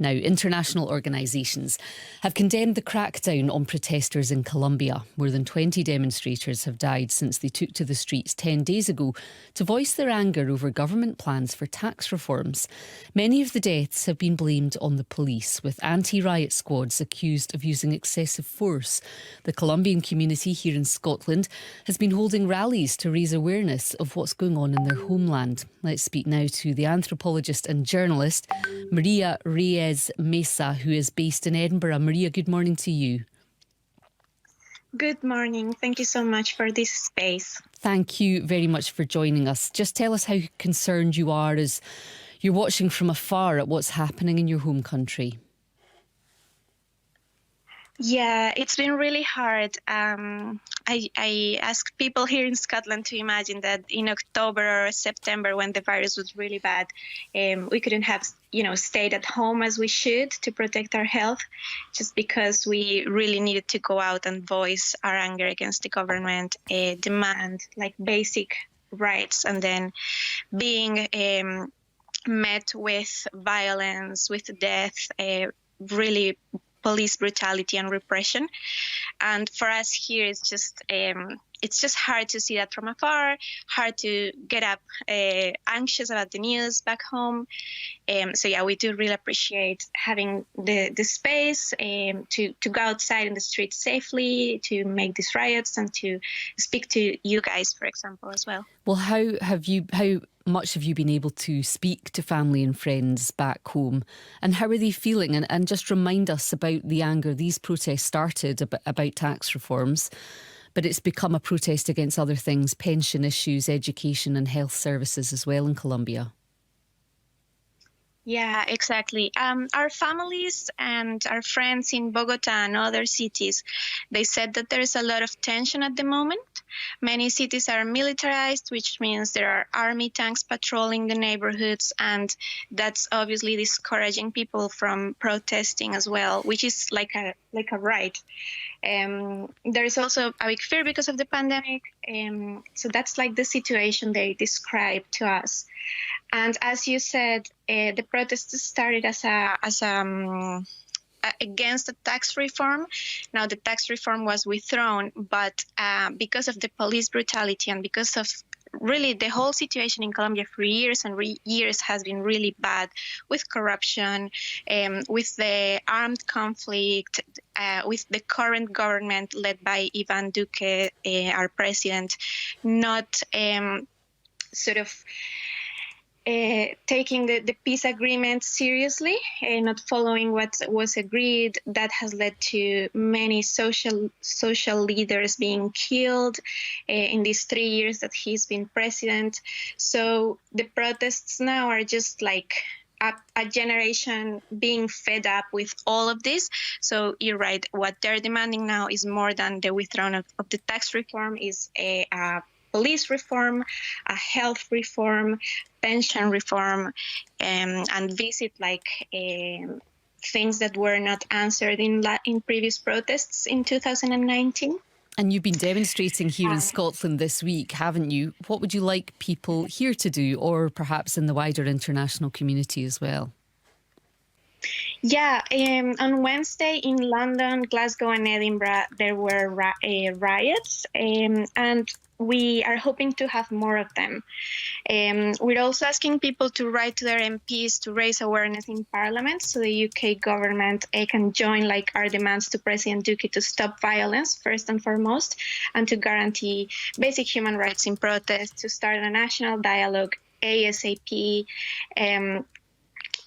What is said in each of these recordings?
Now, international organisations have condemned the crackdown on protesters in Colombia. More than 20 demonstrators have died since they took to the streets 10 days ago to voice their anger over government plans for tax reforms. Many of the deaths have been blamed on the police, with anti-riot squads accused of using excessive force. The Colombian community here in Scotland has been holding rallies to raise awareness of what's going on in their homeland. Let's speak now to the anthropologist and journalist Ángeles Reyes Mesa, who is based in Edinburgh. Maria, good morning to you. Good morning. Thank you so much for this space. Thank you very much for joining us. Just tell us how concerned you are as you're watching from afar at what's happening in your home country. Yeah, it's been really hard. I ask people here in Scotland to imagine that in October or September, when the virus was really bad, we couldn't have, stayed at home as we should to protect our health, just because we really needed to go out and voice our anger against the government, demand like basic rights, and then being met with violence, with death, really police brutality and repression. And for us here, it's just hard to see that from afar, hard to get up anxious about the news back home. So yeah, we do really appreciate having the space to go outside in the streets safely, to make these riots, and to speak to you guys, for example, as well. Well, how much have you been able to speak to family and friends back home, and how are they feeling? And just remind us about the anger. These protests started about tax reforms, but it's become a protest against other things, pension issues, education and health services as well in Colombia. Yeah, exactly. Our families and our friends in Bogota and other cities, they said that there is a lot of tension at the moment. Many cities are militarized, which means there are army tanks patrolling the neighborhoods, and that's obviously discouraging people from protesting as well, which is like a right. There is also a big fear because of the pandemic. So that's like the situation they describe to us. And as you said, the protests started as against the tax reform. Now the tax reform was withdrawn, but because of the police brutality and because of really the whole situation in Colombia for years and years has been really bad, with corruption, with the armed conflict, with the current government led by Iván Duque, our president, not taking the peace agreement seriously, not following what was agreed. That has led to many social leaders being killed in these 3 years that he's been president. So the protests now are just like a generation being fed up with all of this. So you're right, what they're demanding now is more than the withdrawal of the tax reform, is a police reform, a health reform, pension reform, and visit things that were not answered in previous protests in 2019. And you've been demonstrating here in Scotland this week, haven't you? What would you like people here to do, or perhaps in the wider international community as well? Yeah, on Wednesday in London, Glasgow and Edinburgh, there were riots, and we are hoping to have more of them. We're also asking people to write to their MPs to raise awareness in Parliament, so the UK government can join our demands to President Duque to stop violence, first and foremost, and to guarantee basic human rights in protest, to start a national dialogue ASAP.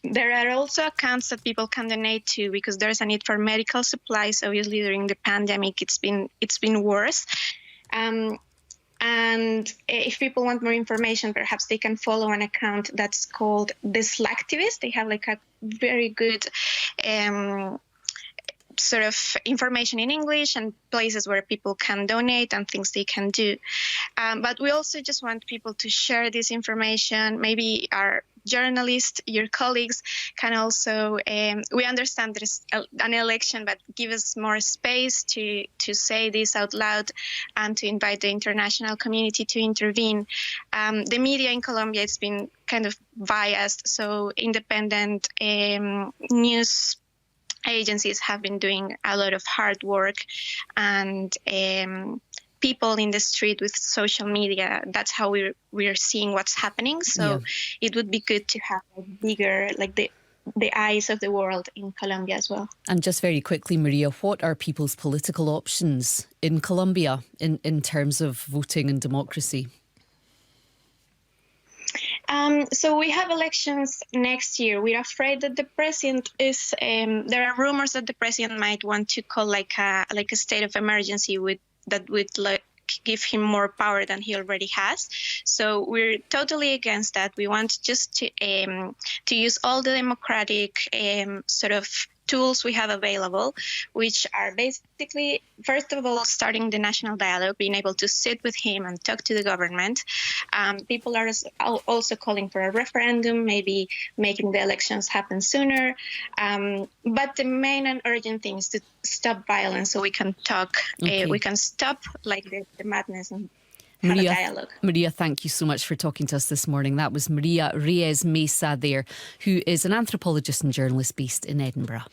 There are also accounts that people can donate to, because there's a need for medical supplies. Obviously, during the pandemic, it's been worse. And if people want more information, perhaps they can follow an account that's called The Slacktivist. They have a very good sort of information in English and places where people can donate and things they can do. But we also just want people to share this information. Maybe our journalists, your colleagues, can also, we understand there's an election, but give us more space to say this out loud and to invite the international community to intervene. The media in Colombia has been kind of biased, so independent news agencies have been doing a lot of hard work, and people in the street with social media, that's how we're seeing what's happening. So it would be good to have a bigger, like the eyes of the world in Colombia as well. And just very quickly, Maria, what are people's political options in Colombia in terms of voting and democracy? So we have elections next year. We're afraid that the president is. There are rumors that the president might want to call like a state of emergency that would give him more power than he already has. So we're totally against that. We want just to use all the democratic sort of tools we have available, which are basically, first of all, starting the national dialogue, being able to sit with him and talk to the government. People are also calling for a referendum, maybe making the elections happen sooner. But the main and urgent thing is to stop violence, so we can talk, we can stop like the madness and have a dialogue. Maria, thank you so much for talking to us this morning. That was Maria Reyes Mesa there, who is an anthropologist and journalist based in Edinburgh.